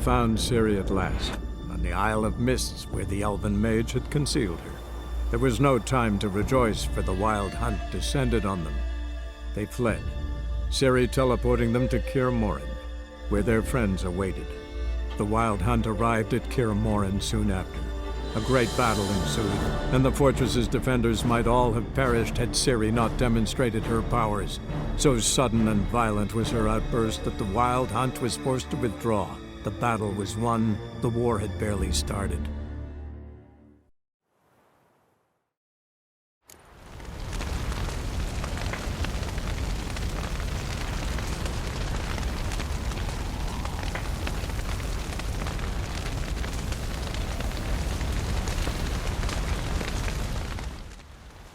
found Ciri at last, on the Isle of Mists where the Elven Mage had concealed her. There was no time to rejoice, for the Wild Hunt descended on them. They fled, Ciri teleporting them to Kaer Morhen, where their friends awaited. The Wild Hunt arrived at Kaer Morhen soon after. A great battle ensued, and the fortress's defenders might all have perished had Ciri not demonstrated her powers. So sudden and violent was her outburst that the Wild Hunt was forced to withdraw. The battle was won. The war had barely started.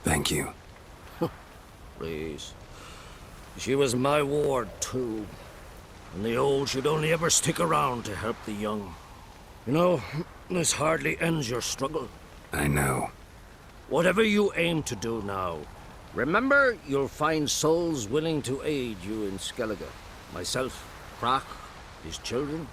Thank you. Please. She was my ward, too. And the old should only ever stick around to help the young. You know, this hardly ends your struggle. I know. Whatever you aim to do now, remember you'll find souls willing to aid you in Skellige. Myself, Crach, his children.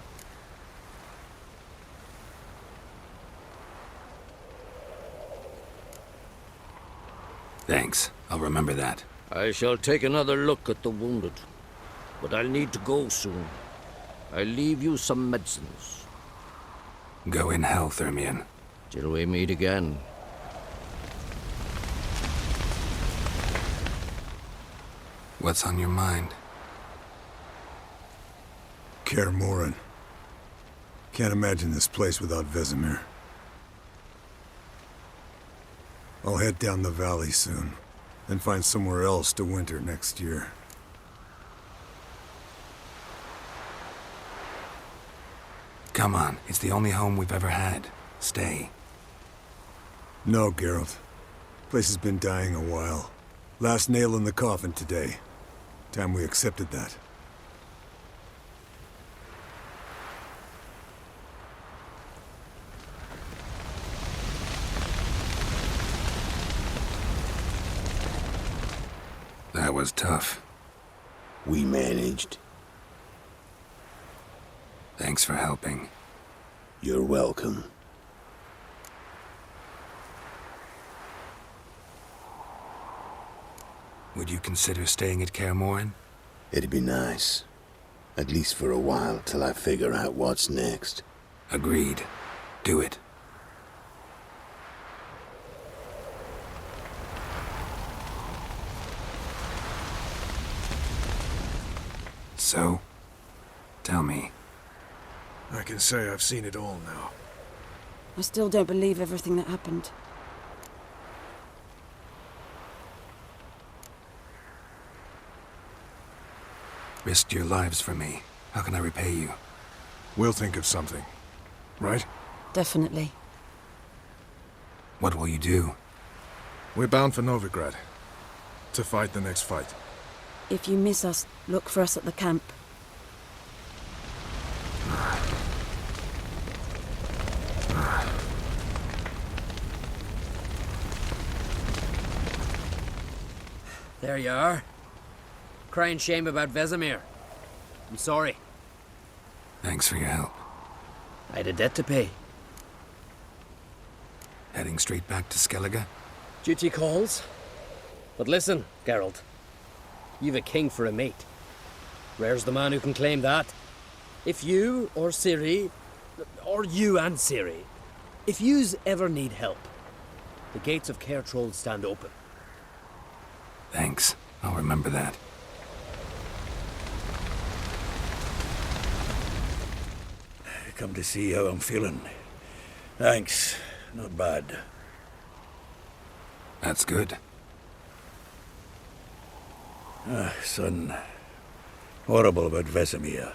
Thanks. I'll remember that. I shall take another look at the wounded. But I'll need to go soon. I'll leave you some medicines. Go in health, Ermion. Till we meet again. What's on your mind? Kaer Morhen. Can't imagine this place without Vesemir. I'll head down the valley soon, and find somewhere else to winter next year. Come on, it's the only home we've ever had. Stay. No, Geralt. Place has been dying a while. Last nail in the coffin today. Time we accepted that. That was tough. We managed. Thanks for helping. You're welcome. Would you consider staying at Kaer Morhen? It'd be nice. At least for a while, till I figure out what's next. Agreed. Do it. So, tell me. I can say I've seen it all now. I still don't believe everything that happened. Risked your lives for me. How can I repay you? We'll think of something. Right? Definitely. What will you do? We're bound for Novigrad. To fight the next fight. If you miss us, look for us at the camp. There you are. Crying shame about Vesemir. I'm sorry. Thanks for your help. I had a debt to pay. Heading straight back to Skellige? Duty calls. But listen, Geralt. You've a king for a mate. Rare's the man who can claim that. If you or Ciri, or you and Ciri, if yous ever need help, the gates of Caer Trolls stand open. Thanks. I'll remember that. Come to see how I'm feeling. Thanks. Not bad. That's good. Son. Horrible about Vesemir.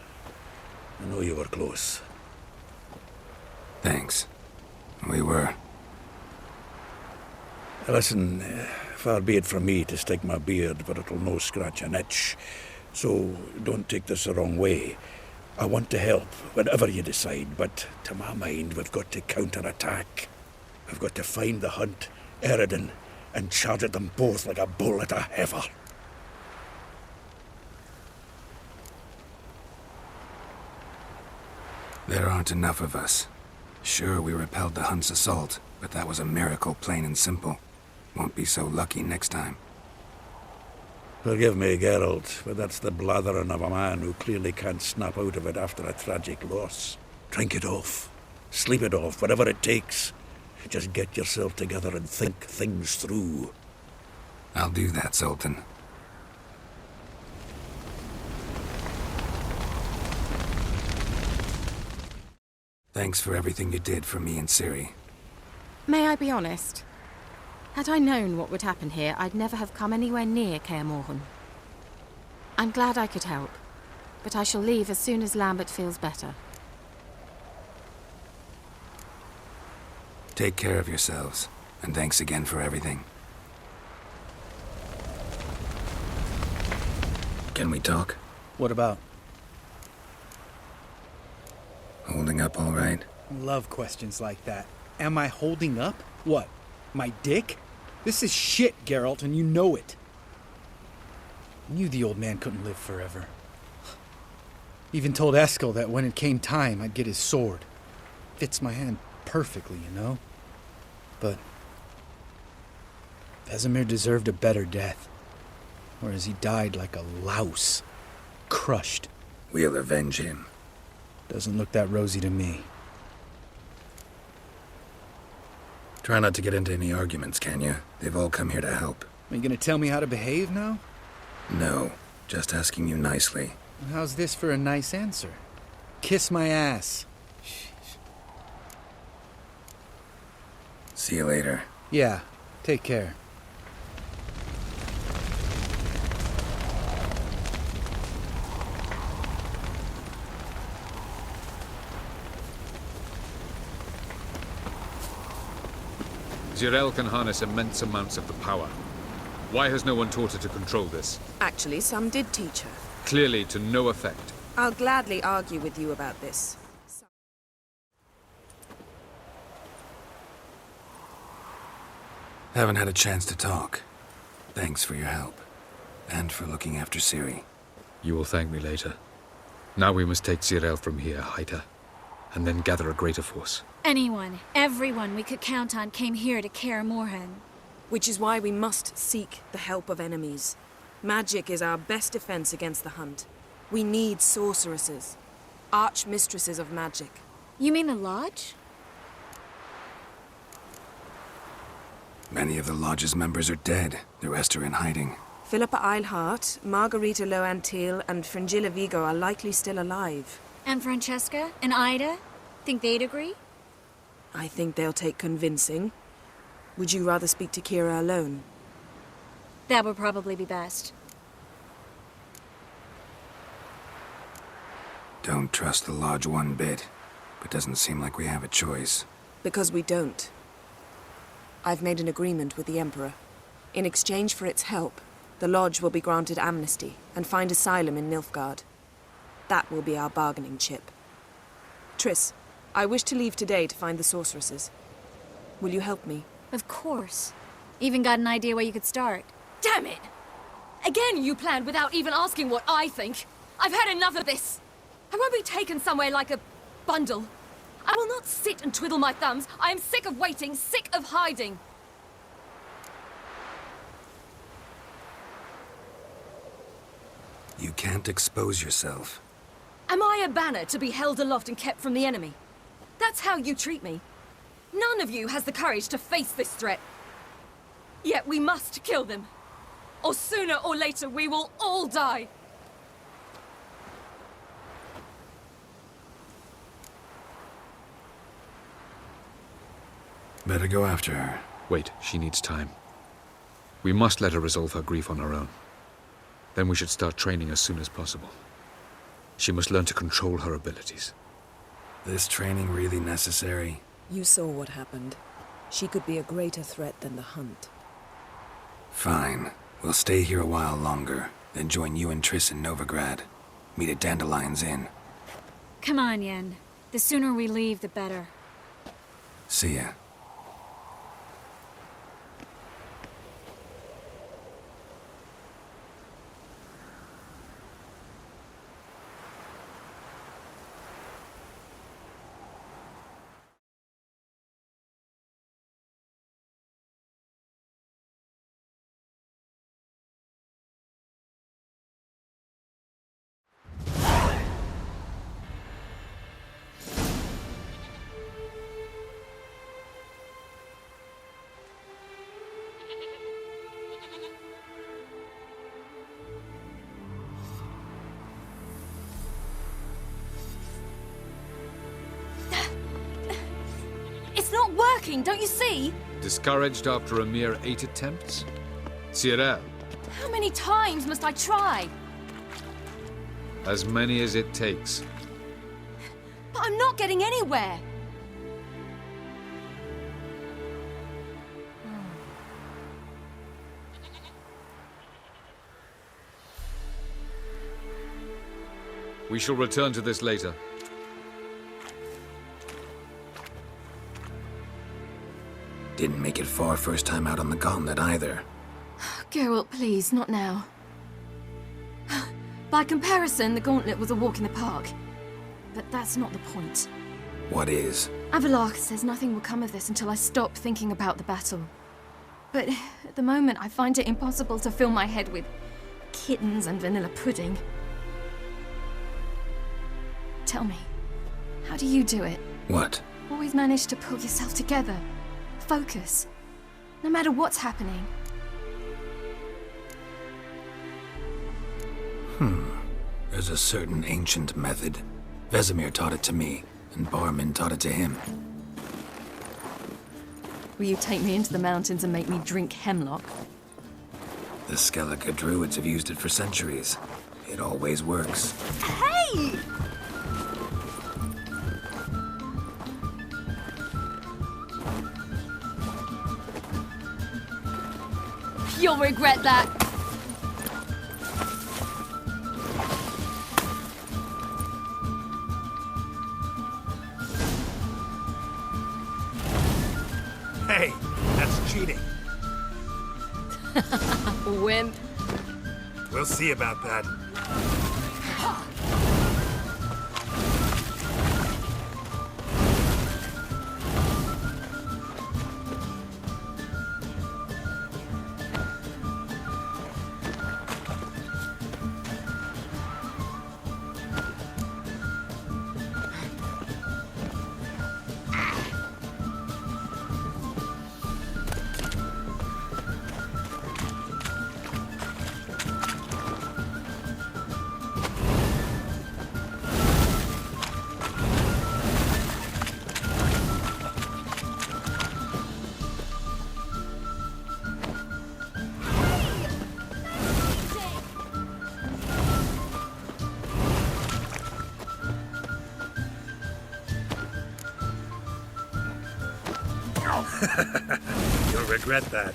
I know you were close. Thanks. We were. Listen, far be it from me to stick my beard, but it'll no scratch an itch. So don't take this the wrong way. I want to help, whatever you decide, but to my mind, we've got to counter-attack. We've got to find the Hunt, Eredin, and charge at them both like a bull at a heifer. There aren't enough of us. Sure, we repelled the Hunt's assault, but that was a miracle, plain and simple. Won't be so lucky next time. Forgive me, Geralt, but that's the blathering of a man who clearly can't snap out of it after a tragic loss. Drink it off. Sleep it off, whatever it takes. Just get yourself together and think things through. I'll do that, Sultan. Thanks for everything you did for me and Ciri. May I be honest? Had I known what would happen here, I'd never have come anywhere near Kaer Morhen. I'm glad I could help, but I shall leave as soon as Lambert feels better. Take care of yourselves, and thanks again for everything. Can we talk? What about? Holding up all right? Love questions like that. Am I holding up? What? My dick? This is shit, Geralt, and you know it. Knew the old man couldn't live forever. Even told Eskel that when it came time, I'd get his sword. Fits my hand perfectly, you know? But Vesemir deserved a better death. Whereas he died like a louse. Crushed. We'll avenge him. Doesn't look that rosy to me. Try not to get into any arguments, can you? They've all come here to help. Are you gonna tell me how to behave now? No, just asking you nicely. How's this for a nice answer? Kiss my ass. See you later. Yeah, take care. Jirel can harness immense amounts of the power. Why has no one taught her to control this? Actually, some did teach her. Clearly to no effect. I'll gladly argue with you about this. Haven't had a chance to talk. Thanks for your help. And for looking after Ciri. You will thank me later. Now we must take Jirel from here, hide her, and then gather a greater force. Anyone, everyone we could count on came here to Kaer Morhen. Which is why we must seek the help of enemies. Magic is our best defense against the Hunt. We need sorceresses. Archmistresses of magic. You mean the Lodge? Many of the Lodge's members are dead. The rest are in hiding. Philippa Eilhart, Margarita Loantil, and Fringilla Vigo are likely still alive. And Francesca and Ida? Think they'd agree? I think they'll take convincing. Would you rather speak to Kira alone? That would probably be best. Don't trust the Lodge one bit, but doesn't seem like we have a choice. Because we don't. I've made an agreement with the Emperor. In exchange for its help, the Lodge will be granted amnesty and find asylum in Nilfgaard. That will be our bargaining chip. Triss, I wish to leave today to find the sorceresses. Will you help me? Of course. Even got an idea where you could start. Damn it! Again you planned without even asking what I think. I've had enough of this. I won't be taken somewhere like a bundle. I will not sit and twiddle my thumbs. I am sick of waiting, sick of hiding. You can't expose yourself. Am I a banner to be held aloft and kept from the enemy? That's how you treat me. None of you has the courage to face this threat. Yet we must kill them. Or sooner or later we will all die. Better go after her. Wait, she needs time. We must let her resolve her grief on her own. Then we should start training as soon as possible. She must learn to control her abilities. This training really necessary? You saw what happened. She could be a greater threat than the Hunt. Fine. We'll stay here a while longer, then join you and Triss in Novigrad. Meet at Dandelion's Inn. Come on, Yen. The sooner we leave, the better. See ya. It's not working, don't you see? Discouraged after a mere 8 attempts? Cyril, How many times must I try? as many as it takes. But I'm not getting anywhere. We shall return to this later. Didn't make it far first time out on the gauntlet either. Geralt, please, not now. By comparison, the gauntlet was a walk in the park. But that's not the point. What is? Avallac'h says nothing will come of this until I stop thinking about the battle. But at the moment, I find it impossible to fill my head with kittens and vanilla pudding. Tell me, how do you do it? What? Always manage to pull yourself together. Focus. No matter what's happening. There's a certain ancient method. Vesemir taught it to me, and Barman taught it to him. Will you take me into the mountains and make me drink hemlock? The Skellige druids have used it for centuries. It always works. Hey! You'll regret that. Hey, that's cheating. Wimp. We'll see about that. You'll regret that.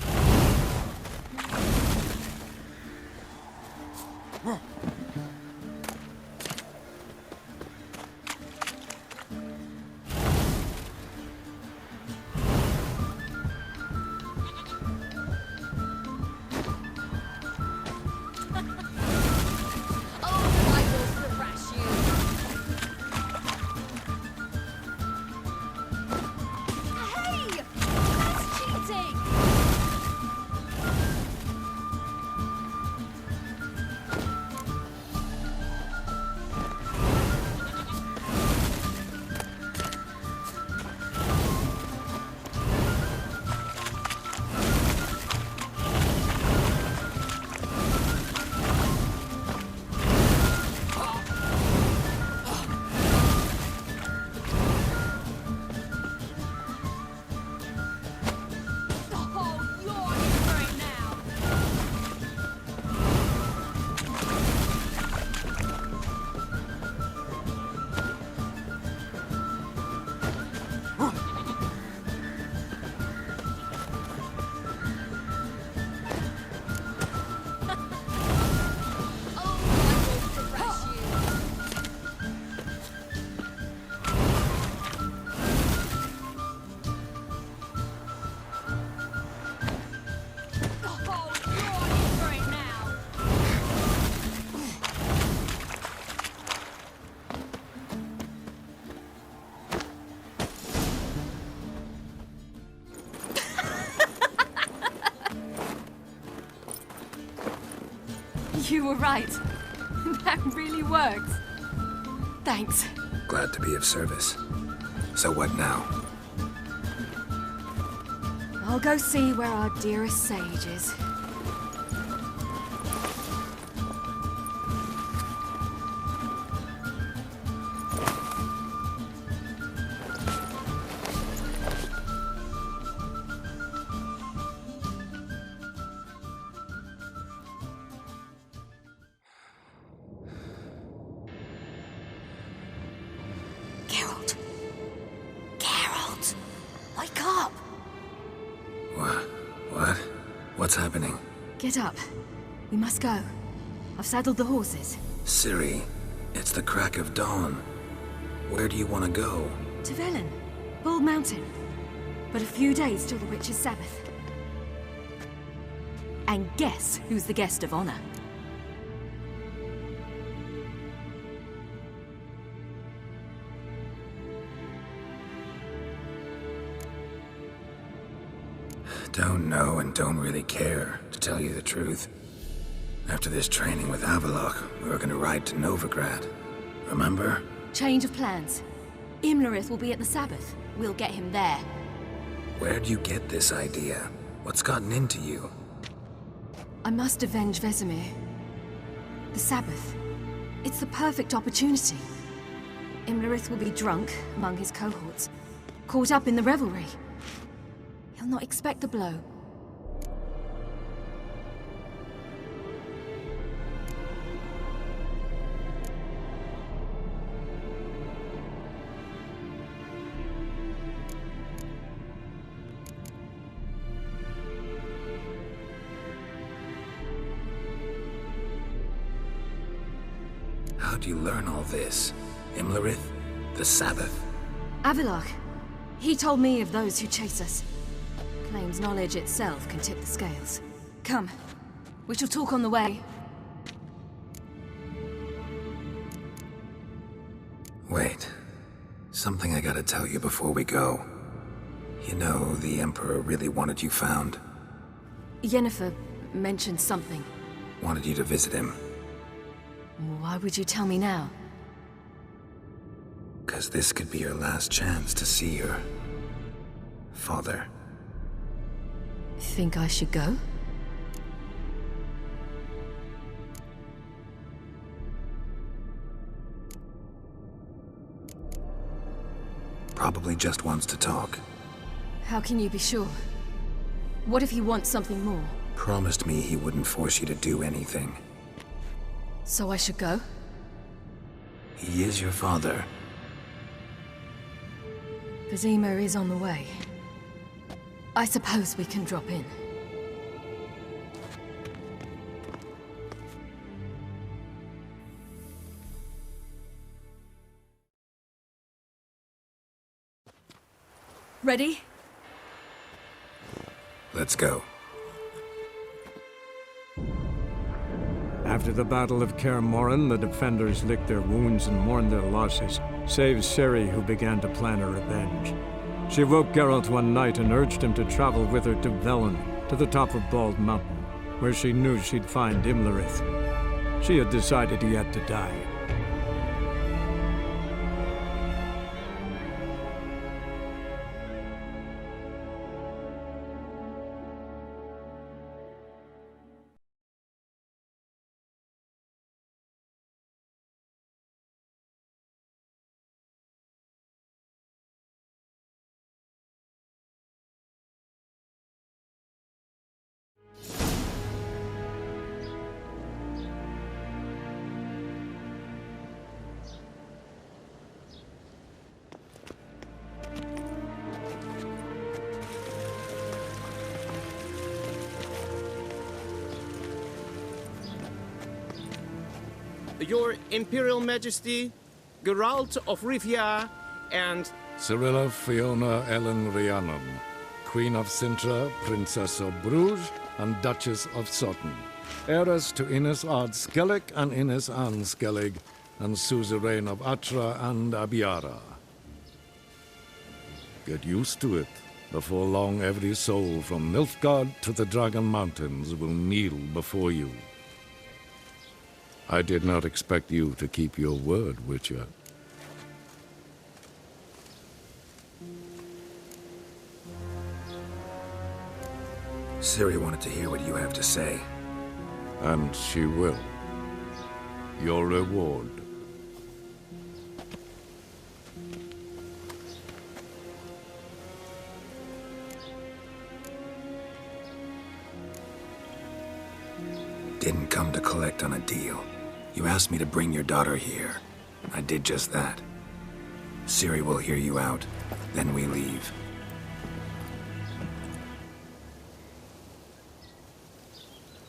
You were right. That really works. Thanks. Glad to be of service. So what now? I'll go see where our dearest sage is. Wake up! What? What's happening? Get up. We must go. I've saddled the horses. Ciri, it's the crack of dawn. Where do you want to go? To Velen. Bald Mountain. But a few days till the Witch's Sabbath. And guess who's the guest of honor? Don't know and don't really care, to tell you the truth. After this training with Avallac'h, we were gonna ride to Novigrad. Remember? Change of plans. Imlerith will be at the Sabbath. We'll get him there. Where'd you get this idea? What's gotten into you? I must avenge Vesemir. The Sabbath. It's the perfect opportunity. Imlerith will be drunk among his cohorts, caught up in the revelry. He'll not expect the blow. How'd you learn all this? Imlerith? The Sabbath? Avallac'h. He told me of those who chase us. Claims knowledge itself can tip the scales. Come. We shall talk on the way. Wait. Something I gotta tell you before we go. You know, the Emperor really wanted you found. Yennefer mentioned something. Wanted you to visit him. Why would you tell me now? 'Cause this could be your last chance to see your father. Think I should go? Probably just wants to talk. How can you be sure? What if he wants something more? Promised me he wouldn't force you to do anything. So I should go? He is your father. Vizima is on the way. I suppose we can drop in. Ready? Let's go. After the Battle of Kaer Morhen, the defenders licked their wounds and mourned their losses, save Ciri, who began to plan a revenge. She woke Geralt one night and urged him to travel with her to Velen, to the top of Bald Mountain, where she knew she'd find Imlerith. She had decided he had to die. Your Imperial Majesty, Geralt of Rivia, and Cirilla Fiona Ellen Rhiannon, Queen of Sintra, Princess of Bruges, and Duchess of Sutton, heiress to Innis Ard Skellig and Innis Ann Skellig, and suzerain of Atra and Abiara. Get used to it. Before long, every soul from Nilfgaard to the Dragon Mountains will kneel before you. I did not expect you to keep your word, Witcher. Ciri wanted to hear what you have to say. And she will. Your reward. Didn't come to collect on a deal. You asked me to bring your daughter here. I did just that. Ciri will hear you out, then we leave.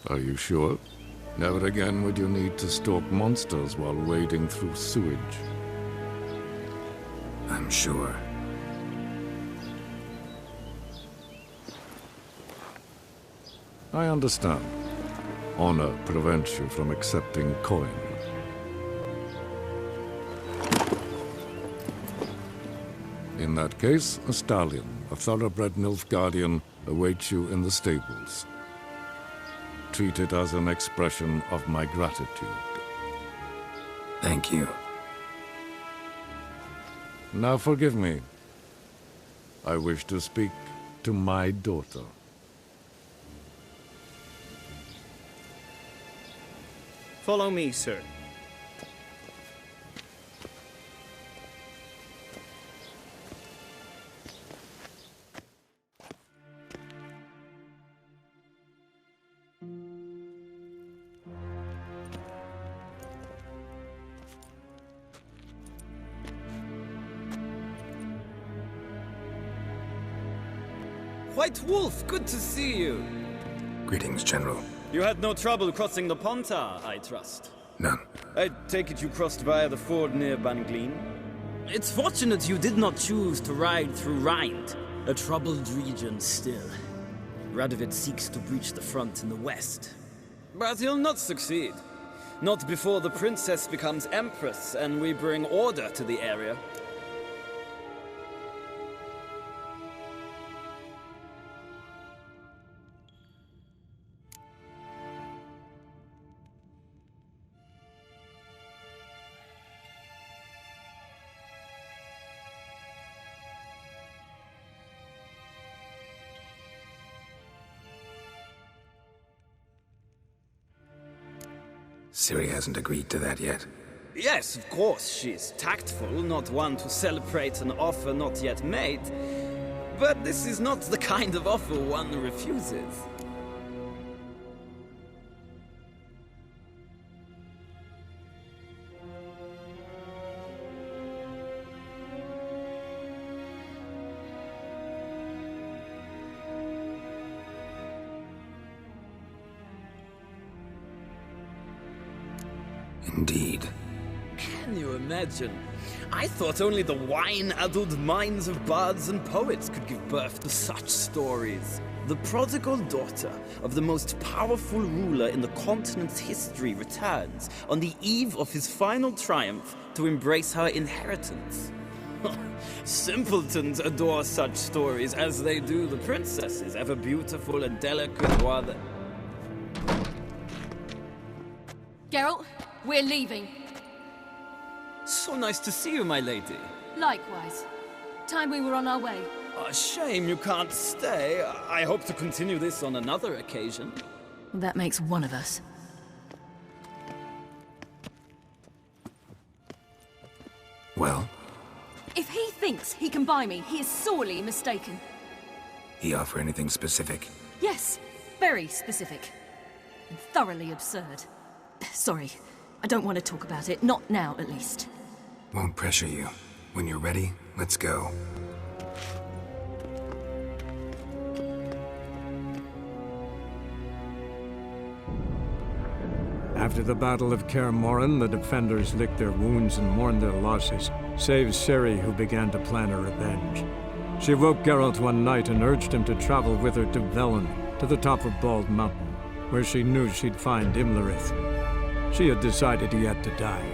Are you sure? Never again would you need to stalk monsters while wading through sewage. I'm sure. I understand. Honor prevents you from accepting coin. In that case, a stallion, a thoroughbred Nilfgaardian, awaits you in the stables. Treat it as an expression of my gratitude. Thank you. Now forgive me. I wish to speak to my daughter. Follow me, sir. White Wolf, good to see you. Greetings, General. You had no trouble crossing the Pontar, I trust. None. I take it you crossed via the ford near Banglin. It's fortunate you did not choose to ride through Rind, a troubled region still. Radovid seeks to breach the front in the west. But he'll not succeed. Not before the princess becomes empress and we bring order to the area. Ciri hasn't agreed to that yet. Yes, of course, she's tactful, not one to celebrate an offer not yet made. But this is not the kind of offer one refuses. Indeed. Can you imagine? I thought only the wine-addled minds of bards and poets could give birth to such stories. The prodigal daughter of the most powerful ruler in the continent's history returns on the eve of his final triumph to embrace her inheritance. Simpletons adore such stories as they do the princesses, ever beautiful and delicate while they... Geralt, we're leaving. So nice to see you, my lady. Likewise. Time we were on our way. A shame you can't stay. I hope to continue this on another occasion. That makes one of us. Well? If he thinks he can buy me, he is sorely mistaken. He offer anything specific? Yes, very specific. And thoroughly absurd. Sorry, I don't want to talk about it. Not now, at least. Won't pressure you. When you're ready, let's go. After the Battle of Kaer Morhen, the defenders licked their wounds and mourned their losses, save Ciri, who began to plan a revenge. She woke Geralt one night and urged him to travel with her to Velen, to the top of Bald Mountain, where she knew she'd find Imlerith. She had decided he had to die.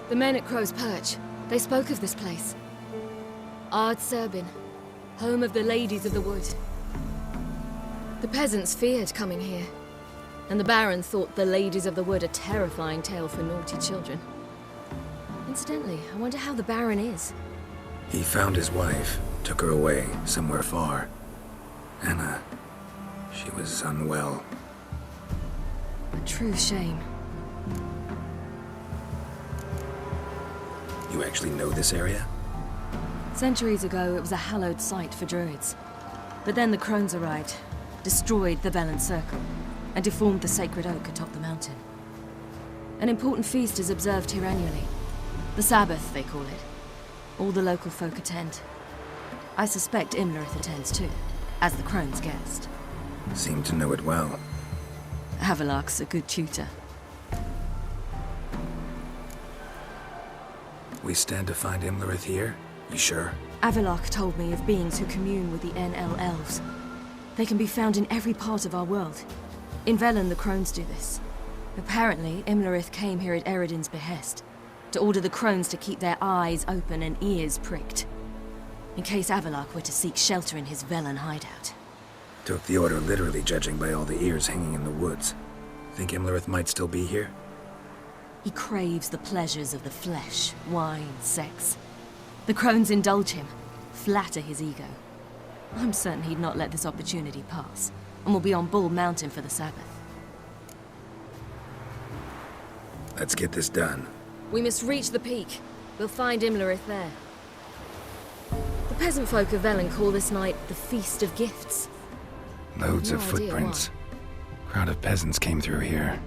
The men at Crow's Perch, they spoke of this place. Ard Serbin, home of the Ladies of the Wood. The peasants feared coming here, and the Baron thought the Ladies of the Wood a terrifying tale for naughty children. Incidentally, I wonder how the Baron is. He found his wife, took her away, somewhere far. Anna, she was unwell. A true shame. You actually know this area? Centuries ago, it was a hallowed site for druids. But then the Crones arrived, destroyed the Velen Circle, and deformed the sacred oak atop the mountain. An important feast is observed here annually. The Sabbath, they call it. All the local folk attend. I suspect Imlerith attends too, as the Crone's guest. Seem to know it well. Avalok's a good tutor. We stand to find Imlerith here? You sure? Avalok told me of beings who commune with the NL Elves. They can be found in every part of our world. In Velen, the Crones do this. Apparently, Imlerith came here at Eredin's behest, to order the Crones to keep their eyes open and ears pricked, in case Avalok were to seek shelter in his Velen hideout. Took the order literally, judging by all the ears hanging in the woods. Think Imlerith might still be here? He craves the pleasures of the flesh, wine, sex. The Crones indulge him, flatter his ego. I'm certain he'd not let this opportunity pass, and will be on Bull Mountain for the Sabbath. Let's get this done. We must reach the peak. We'll find Imlerith there. The peasant folk of Velen call this night the Feast of Gifts. Loads No of idea footprints. Crowd of peasants came through here.